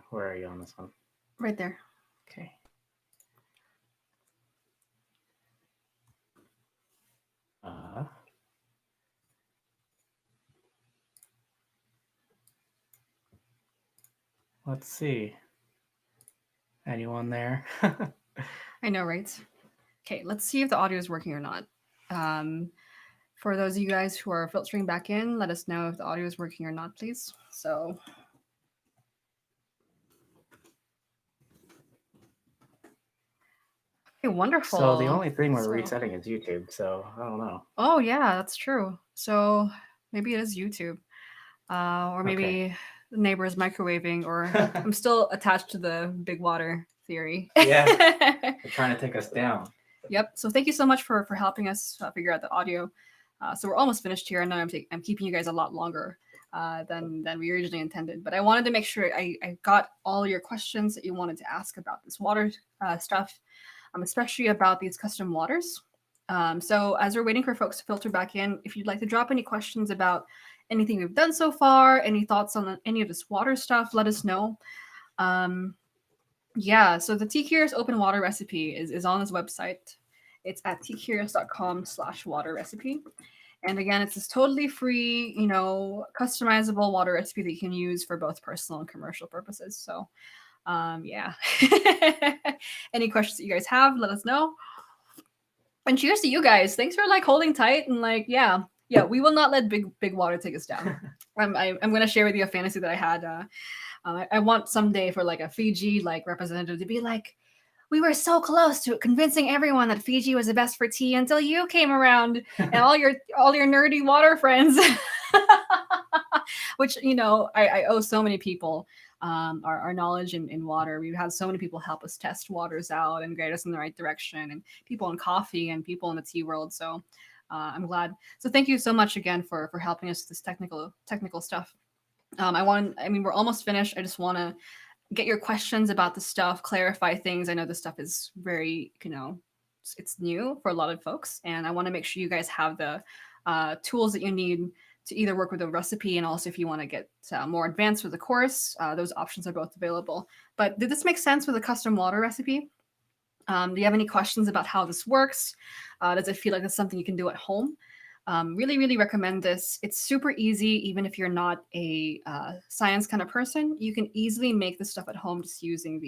Where are you on this one? Right there. Okay. Uh, let's see. Anyone there? I know, right? Okay, let's see if the audio is working or not. For those of you guys who are filtering back in, let us know if the audio is working or not, please. So, okay, So the wonderful. only thing we're So, resetting is YouTube, so I don't know. oh yeah, that's true. So maybe it is YouTube, or Okay. maybe the neighbor is microwaving, or I'm still attached to the big water theory. Yeah, they're trying to take us down. Yep. So thank you so much for helping us figure out the audio. So we're almost finished here. I know I'm keeping you guys a lot longer than we originally intended, but I wanted to make sure I got all your questions that you wanted to ask about this water stuff, especially about these custom waters. So as we're waiting for folks to filter back in, if you'd like to drop any questions about anything we've done so far, any thoughts on any of this water stuff, let us know. Um, yeah, so the Tea Curious open water recipe is on this website. It's at teacurious.com/water recipe. And again, it's this totally free, customizable water recipe that you can use for both personal and commercial purposes. So, yeah. Any questions that you guys have, let us know. And cheers to you guys. Thanks for like holding tight and like, yeah, we will not let big water take us down. I'm gonna share with you a fantasy that I had. I want someday for like a Fiji like representative to be like, we were so close to convincing everyone that Fiji was the best for tea until you came around and all your nerdy water friends. Which I owe so many people our knowledge in water. We've had so many people help us test waters out and guide us in the right direction, and people in coffee and people in the tea world. So I'm glad. So thank you so much again for helping us with this technical stuff. We're almost finished. I just want to get your questions about the stuff, clarify things. I know this stuff is very, it's new for a lot of folks, and I want to make sure you guys have the tools that you need to either work with a recipe, and also if you want to get more advanced with the course, those options are both available. But did this make sense with a custom water recipe? Do you have any questions about how this works? Does it feel like it's something you can do at home? Really, really recommend this. It's super easy, even if you're not a science kind of person. You can easily make this stuff at home just using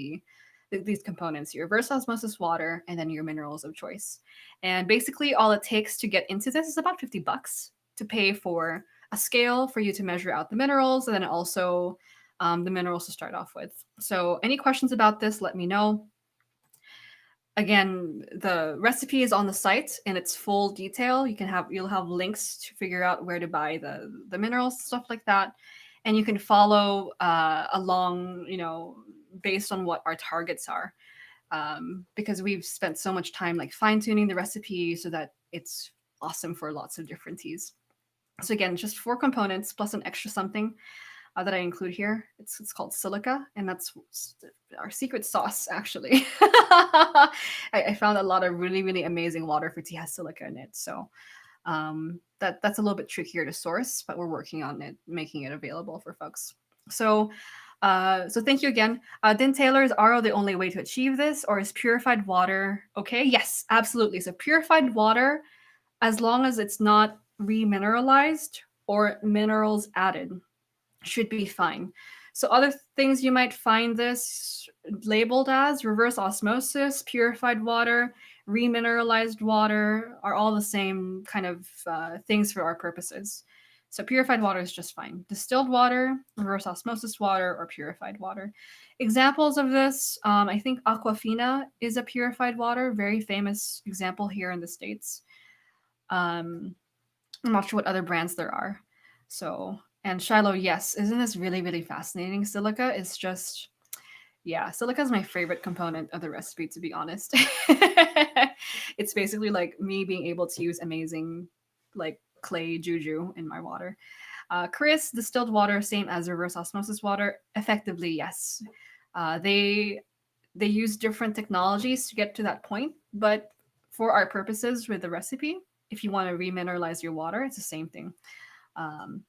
these components: your reverse osmosis water and then your minerals of choice. And basically, all it takes to get into this is about $50 to pay for a scale for you to measure out the minerals, and then also the minerals to start off with. So, any questions about this, let me know. Again, the recipe is on the site in its full detail. You'll have links to figure out where to buy the minerals, stuff like that, and you can follow along, based on what our targets are. Because we've spent so much time like fine tuning the recipe so that it's awesome for lots of different teas. So again, just 4 components plus an extra something that I include here. It's called silica, and that's our secret sauce, actually. I found a lot of really, really amazing water for tea has silica in it. So that's a little bit trickier to source, but we're working on it, making it available for folks. So thank you again. Then Taylor, is RO the only way to achieve this, or is purified water okay? Yes, absolutely. So purified water, as long as it's not remineralized or minerals added, should be fine. So other things you might find this labeled as reverse osmosis, purified water, remineralized water are all the same kind of things for our purposes. So purified water is just fine. Distilled water, reverse osmosis water, or purified water. Examples of this, I think Aquafina is a purified water, very famous example here in the States. I'm not sure what other brands there are. So, and Shiloh, yes, isn't this really, really fascinating? Silica is just, yeah, silica is my favorite component of the recipe, to be honest. It's basically like me being able to use amazing, like clay juju in my water. Chris, distilled water, same as reverse osmosis water. Effectively, yes. They use different technologies to get to that point, but for our purposes with the recipe, if you want to remineralize your water, it's the same thing. Um,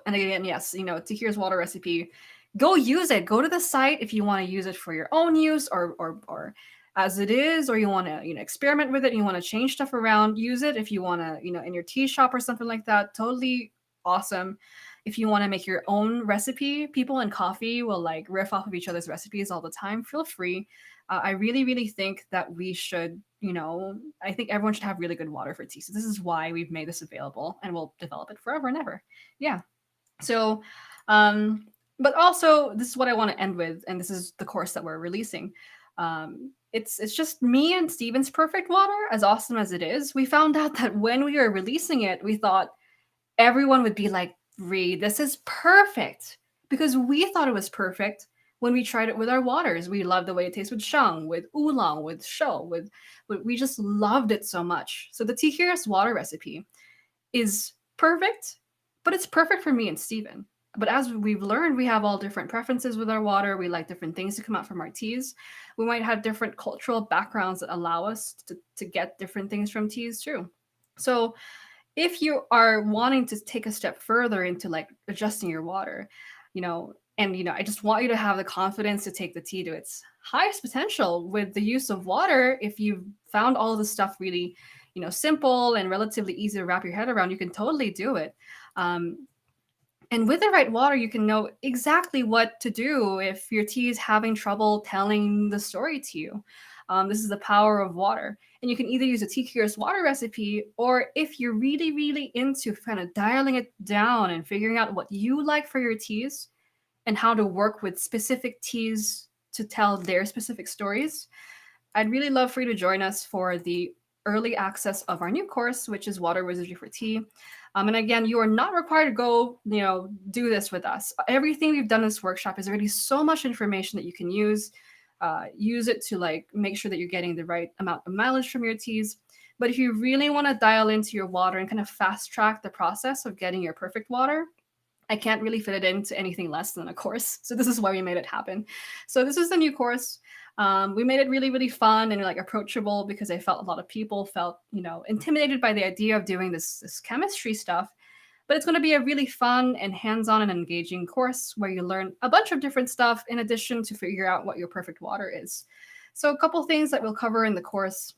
and again, yes, Tahir's water recipe go use it. Go to the site if you want to use it for your own use, or as it is, or you want to, experiment with it, you want to change stuff around, use it. If you want to, in your tea shop or something like that, totally awesome. If you want to make your own recipe, people in coffee will like riff off of each other's recipes all the time. Feel free. I really, really think that we should, I think everyone should have really good water for tea. So this is why we've made this available, and we'll develop it forever and ever. Yeah. So, but also this is what I want to end with, and this is the course that we're releasing. It's just me and Steven's perfect water, as awesome as it is. We found out that when we were releasing it, we thought everyone would be like, "Reed, this is perfect," because we thought it was perfect when we tried it with our waters. We loved the way it tastes with sheng, with oolong, with shou, we just loved it so much. So the tea curious water recipe is perfect, but it's perfect for me and Steven. But as we've learned, we have all different preferences with our water. We like different things to come out from our teas. We might have different cultural backgrounds that allow us to get different things from teas too. So if you are wanting to take a step further into like adjusting your water, I just want you to have the confidence to take the tea to its highest potential with the use of water. If you've found all this stuff really, simple and relatively easy to wrap your head around, you can totally do it. And with the right water, you can know exactly what to do if your tea is having trouble telling the story to you. This is the power of water. And you can either use a tea curious water recipe, or if you're really, really into kind of dialing it down and figuring out what you like for your teas and how to work with specific teas to tell their specific stories, I'd really love for you to join us for the early access of our new course, which is Water Wizardry for Tea. And again, you are not required to go, do this with us. Everything we've done in this workshop is already so much information that you can use. Use it to like make sure that you're getting the right amount of mileage from your teas. But if you really want to dial into your water and kind of fast track the process of getting your perfect water, I can't really fit it into anything less than a course. So this is why we made it happen. So this is the new course. We made it really, really fun and like approachable, because I felt a lot of people felt, intimidated by the idea of doing this chemistry stuff. But it's going to be a really fun and hands-on and engaging course where you learn a bunch of different stuff in addition to figure out what your perfect water is. So a couple things that we'll cover in the course.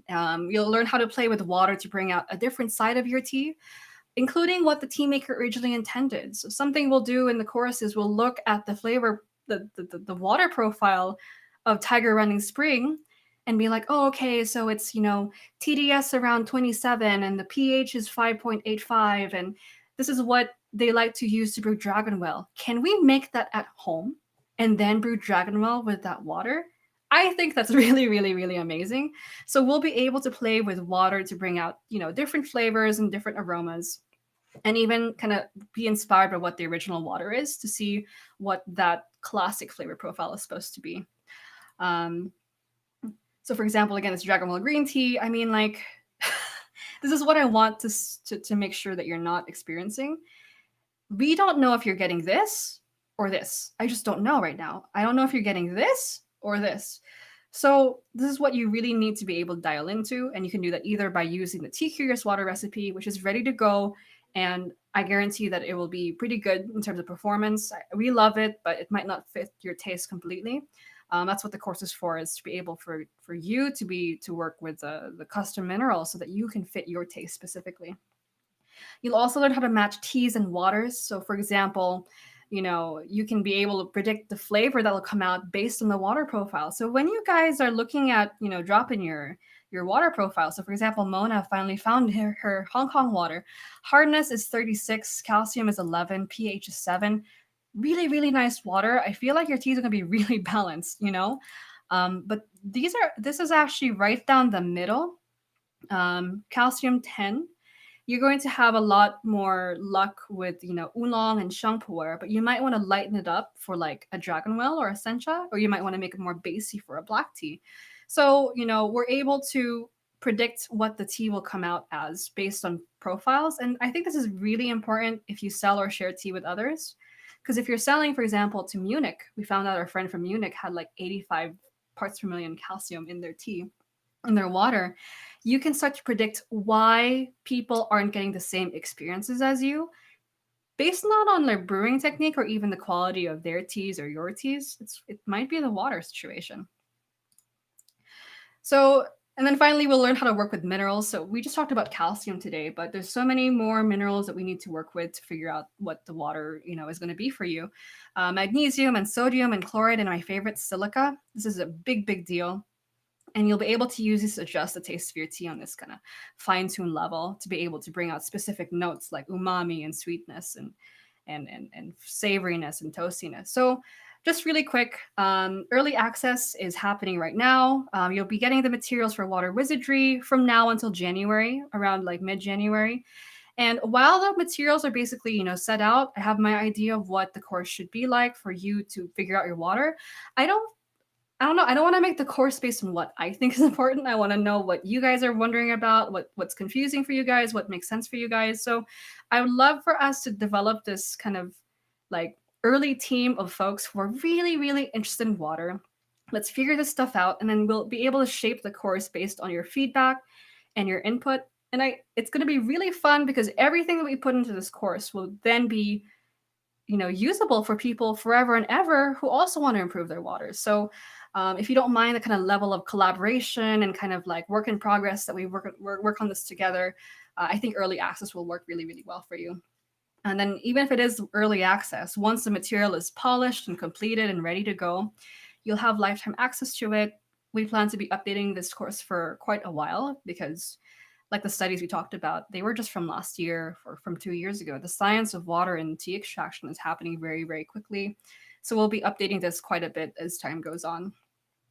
You'll learn how to play with water to bring out a different side of your tea, including what the tea maker originally intended. So something we'll do in the course is we'll look at the flavor, the water profile of Tiger Running Spring, and be like, oh, okay, so it's, TDS around 27 and the pH is 5.85, and this is what they like to use to brew Dragonwell. Can we make that at home and then brew Dragonwell with that water? I think that's really, really, really amazing. So we'll be able to play with water to bring out, different flavors and different aromas, and even kind of be inspired by what the original water is to see what that classic flavor profile is supposed to be. So for example, again, it's Dragonwell green tea. I mean, like, this is what I want to make sure that you're not experiencing. We don't know if you're getting this or this. I just don't know right now. I don't know if you're getting this or this. So this is what you really need to be able to dial into. And you can do that either by using the Tea Curious water recipe, which is ready to go. And I guarantee that it will be pretty good in terms of performance. We love it, but it might not fit your taste completely. That's what the course is for, is to be able for you to work with the custom minerals so that you can fit your taste specifically. You'll also learn how to match teas and waters. So for example, you can be able to predict the flavor that will come out based on the water profile. So when you guys are looking at, dropping your water profile. So for example, Mona finally found her Hong Kong water. Hardness is 36, calcium is 11, pH is 7. Really, really nice water. I feel like your teas are gonna be really balanced, But this is actually right down the middle. Calcium 10. You're going to have a lot more luck with, oolong and sheng pu'er, but you might want to lighten it up for like a Dragonwell or a sencha, or you might want to make it more basey for a black tea. So, we're able to predict what the tea will come out as based on profiles. And I think this is really important if you sell or share tea with others. Because if you're selling, for example, to Munich, we found out our friend from Munich had like 85 parts per million calcium in their tea, in their water. You can start to predict why people aren't getting the same experiences as you based not on their brewing technique or even the quality of their teas or your teas. It might be the water situation. So, and then finally, we'll learn how to work with minerals. So we just talked about calcium today, but there's so many more minerals that we need to work with to figure out what the water, is going to be for you. Magnesium and sodium and chloride, and my favorite, silica. This is a big, big deal. And you'll be able to use this to adjust the taste of your tea on this kind of fine-tuned level to be able to bring out specific notes like umami and sweetness and savoriness and toastiness. So just really quick, early access is happening right now. You'll be getting the materials for Water Wizardry from now until January, around like mid-January. And while the materials are basically, set out, I have my idea of what the course should be like for you to figure out your water. I don't I don't know. I don't want to make the course based on what I think is important. I want to know what you guys are wondering about, what's confusing for you guys, what makes sense for you guys. So I would love for us to develop this kind of like early team of folks who are really, really interested in water. Let's figure this stuff out, and then we'll be able to shape the course based on your feedback and your input. And it's going to be really fun because everything that we put into this course will then be usable for people forever and ever who also want to improve their water. So if you don't mind the kind of level of collaboration and kind of like work in progress that we work on this together, I think early access will work really, really well for you. And then even if it is early access, once the material is polished and completed and ready to go, you'll have lifetime access to it. We plan to be updating this course for quite a while because like the studies we talked about, they were just from last year or from 2 years ago. The science of water and tea extraction is happening very, very quickly. So we'll be updating this quite a bit as time goes on.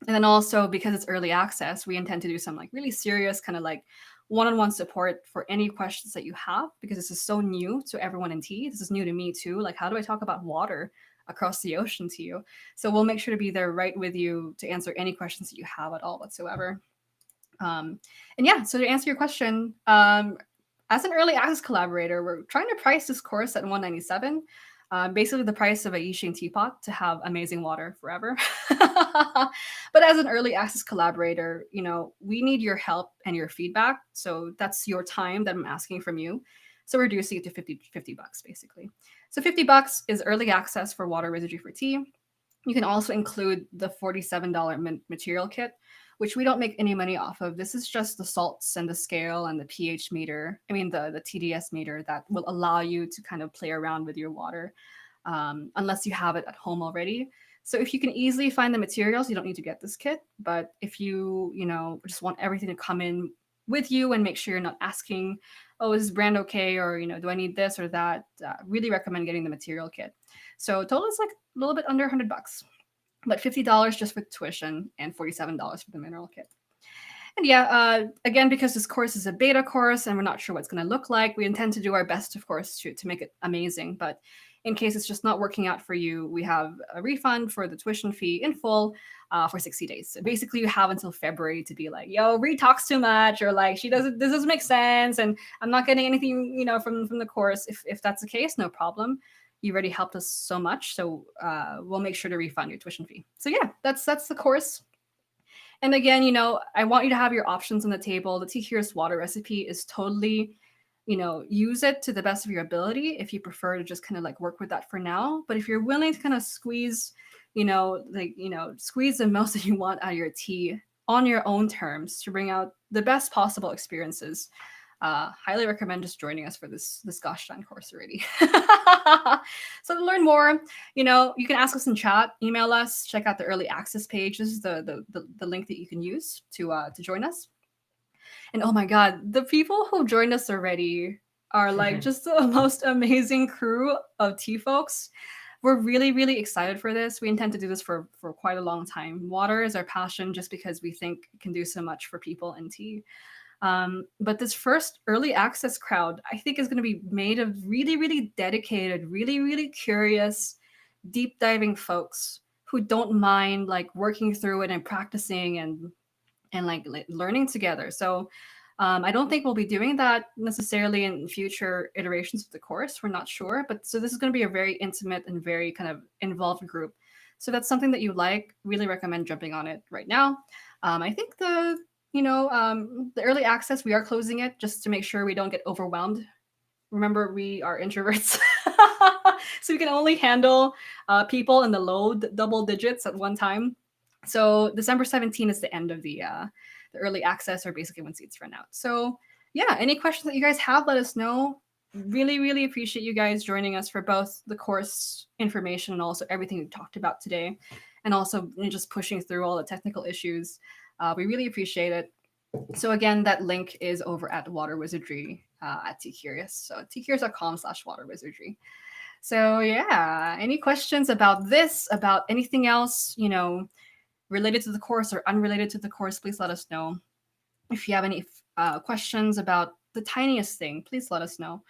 And then also because it's early access, we intend to do some like really serious kind of like one-on-one support for any questions that you have because this is so new to everyone in tea. This is new to me too. Like, how do I talk about water across the ocean to you? So we'll make sure to be there right with you to answer any questions that you have at all whatsoever. And yeah, so to answer your question, as an early access collaborator, we're trying to price this course at $197. Basically the price of a Yixing teapot to have amazing water forever. But as an early access collaborator, we need your help and your feedback. So that's your time that I'm asking from you. So we're reducing it to 50 bucks basically. So 50 bucks is early access for Water Wizardry for Tea. You can also include the $47 material kit, which we don't make any money off of. This is just the salts and the scale and the pH meter. I mean, the TDS meter that will allow you to kind of play around with your water, unless you have it at home already. So if you can easily find the materials, you don't need to get this kit. But if you, just want everything to come in with you and make sure you're not asking, oh, is this brand okay? Or, do I need this or that? Really recommend getting the material kit. So total is like a little bit under 100 bucks. But $50 just for tuition and $47 for the mineral kit. And yeah, again, because this course is a beta course and we're not sure what it's going to look like, we intend to do our best, of course, to make it amazing. But in case it's just not working out for you, we have a refund for the tuition fee in full for 60 days. So basically, you have until February to be like, yo, Reed talks too much, or like, this doesn't make sense, and I'm not getting anything, from the course. If that's the case, no problem. You already helped us so much, so we'll make sure to refund your tuition fee. So yeah, that's the course. And again, I want you to have your options on the table. The Tea Curious Water recipe is totally, use it to the best of your ability if you prefer to just kind of like work with that for now. But if you're willing to kind of squeeze, squeeze the most that you want out of your tea on your own terms to bring out the best possible experiences, highly recommend just joining us for this gosh darn course already. So to learn more, you can ask us in chat, email us, check out the early access page. This is the link that you can use to join us. And oh my god, the people who joined us already are like just the most amazing crew of tea folks. We're really, really excited for this. We intend to do this for quite a long time. Water is our passion just because we think it can do so much for people in tea. But this first early access crowd, I think, is going to be made of really, really dedicated, really, really curious, deep diving folks who don't mind like working through it and practicing and like learning together. So I don't think we'll be doing that necessarily in future iterations of the course. We're not sure, but so this is going to be a very intimate and very kind of involved group. So that's something that you like. Really recommend jumping on it right now. I think the early access, we are closing it just to make sure we don't get overwhelmed. Remember, we are introverts. So we can only handle people in the low double digits at one time. So December 17th is the end of the early access, or basically when seats run out. So yeah, any questions that you guys have, let us know. Really, really appreciate you guys joining us for both the course information and also everything we talked about today, and also just pushing through all the technical issues. We really appreciate it. So again, that link is over at Water Wizardry at TCurious. So tcurious.com/waterwizardry. So yeah, any questions about this, about anything else, related to the course or unrelated to the course, please let us know. If you have any questions about the tiniest thing, please let us know.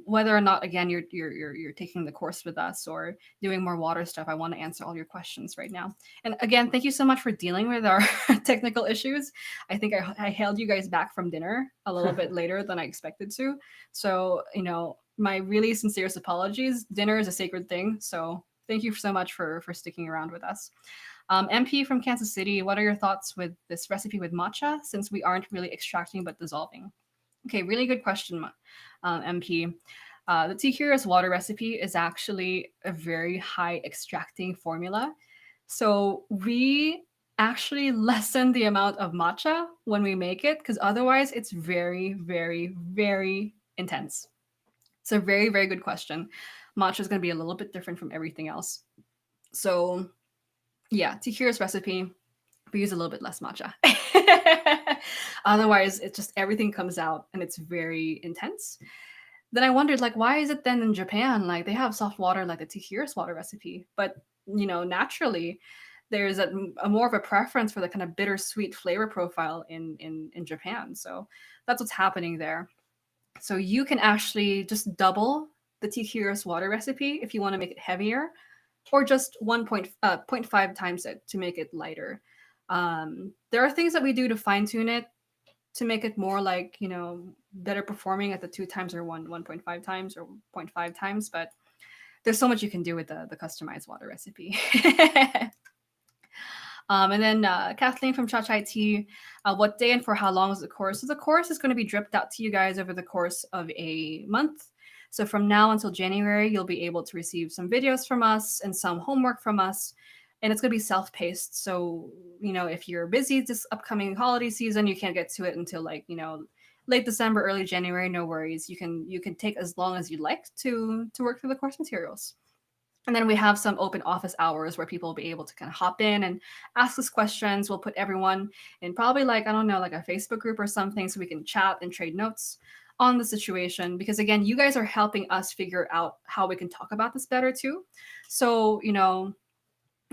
Whether or not, again, you're taking the course with us or doing more water stuff, I want to answer all your questions right now. And again, thank you so much for dealing with our technical issues. I think I held you guys back from dinner a little bit later than I expected to. So my really sincerest apologies. Dinner is a sacred thing, so thank you so much for sticking around with us. MP from Kansas City, what are your thoughts with this recipe with matcha, since we aren't really extracting but dissolving? Okay, really good question, MP. The TCurious water recipe is actually a very high extracting formula. So we actually lessen the amount of matcha when we make it, because otherwise it's very, very, very intense. It's a very, very good question. Matcha is going to be a little bit different from everything else. So yeah, TCurious recipe, we use a little bit less matcha. Otherwise, it's just everything comes out and it's very intense. Then I wondered, like, why is it then in Japan, like, they have soft water like the TCurious water recipe, but naturally, there's a more of a preference for the kind of bittersweet flavor profile in Japan. So that's what's happening there. So you can actually just double the TCurious water recipe if you want to make it heavier, or just 0.5 times it to make it lighter. There are things that we do to fine tune it to make it more like, better performing at the 2 times or 1.5 times or 0.5 times. But there's so much you can do with the customized water recipe. And then Kathleen from Cha Chai Tea, what day and for how long is the course? So the course is going to be dripped out to you guys over the course of a month. So from now until January, you'll be able to receive some videos from us and some homework from us. And it's going to be self-paced. So, if you're busy this upcoming holiday season, you can't get to it until late December, early January, no worries. You can take as long as you'd like to work through the course materials. And then we have some open office hours where people will be able to kind of hop in and ask us questions. We'll put everyone in probably a Facebook group or something so we can chat and trade notes on the situation. Because again, you guys are helping us figure out how we can talk about this better too. So,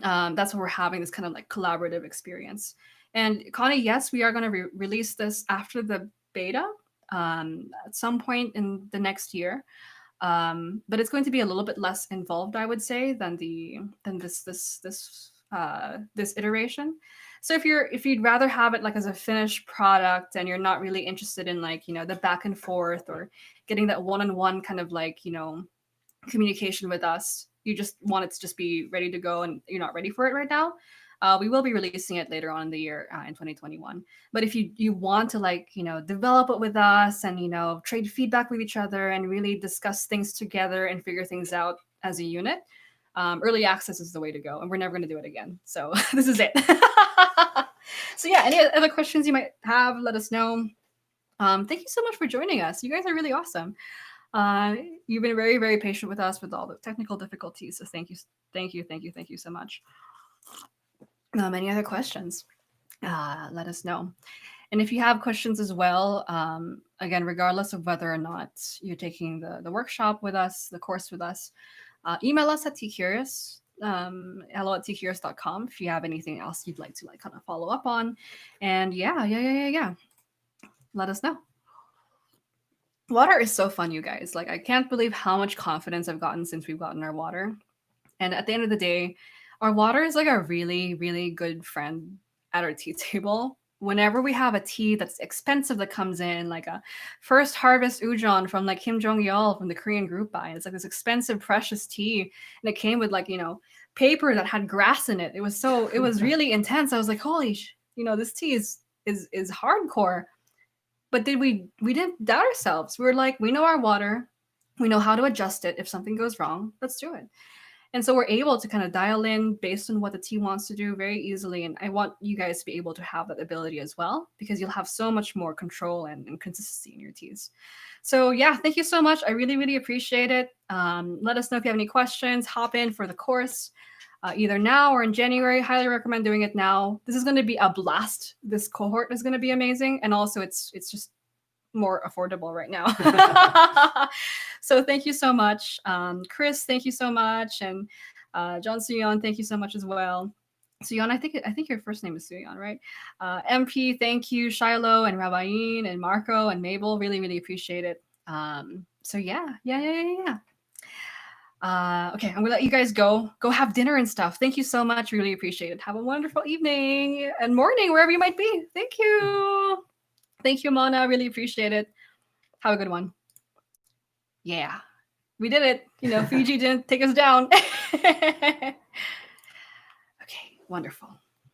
that's what we're having, this kind of like collaborative experience. And Connie, yes, we are going to release this after the beta at some point in the next year. But it's going to be a little bit less involved, I would say, than this iteration. So if you'd rather have it like as a finished product and you're not really interested in the back and forth or getting that one-on-one kind of communication with us, you just want it to just be ready to go and you're not ready for it right now, we will be releasing it later on in the year in 2021. But if you want to develop it with us and trade feedback with each other and really discuss things together and figure things out as a unit, early access is the way to go, and we're never going to do it again. So this is it. So yeah, any other questions you might have, let us know. Thank you so much for joining us. You guys are really awesome. You've been very, very patient with us with all the technical difficulties. So thank you so much. Any other questions? Let us know. And if you have questions as well, again, regardless of whether or not you're taking the workshop with us, the course with us, email us at tcurious, hello@tcurious.com if you have anything else you'd like to kind of follow up on. And yeah. Let us know. Water is so fun, you guys. I can't believe how much confidence I've gotten since we've gotten our water. And at the end of the day, our water is a really, really good friend at our tea table. Whenever we have a tea that's expensive that comes in, like a first harvest ujon from Kim Jong-yeol from the Korean group buy, it's this expensive, precious tea. And it came with paper that had grass in it. It was really intense. I was like, holy, this tea is hardcore. But we didn't doubt ourselves. We were we know our water. We know how to adjust it if something goes wrong. Let's do it. And so we're able to kind of dial in based on what the team wants to do very easily. And I want you guys to be able to have that ability as well, because you'll have so much more control and consistency in your teas. So yeah, thank you so much. I really, really appreciate it. Let us know if you have any questions. Hop in for the course. Either now or in January. Highly recommend doing it now. This is going to be a blast. This cohort is going to be amazing, and also it's just more affordable right now. So thank you so much, Chris. Thank you so much, and John Suyon. Thank you so much as well. Suyon, I think your first name is Suyon, right? MP, thank you, Shiloh and Rabayin and Marco and Mabel. Really, really appreciate it. So yeah. Okay, I'm gonna let you guys go. Go have dinner and stuff. Thank you so much. Really appreciate it. Have a wonderful evening and morning, wherever you might be. Thank you. Thank you, Mona. Really appreciate it. Have a good one. Yeah, we did it. You know, Fiji didn't take us down. Okay, wonderful.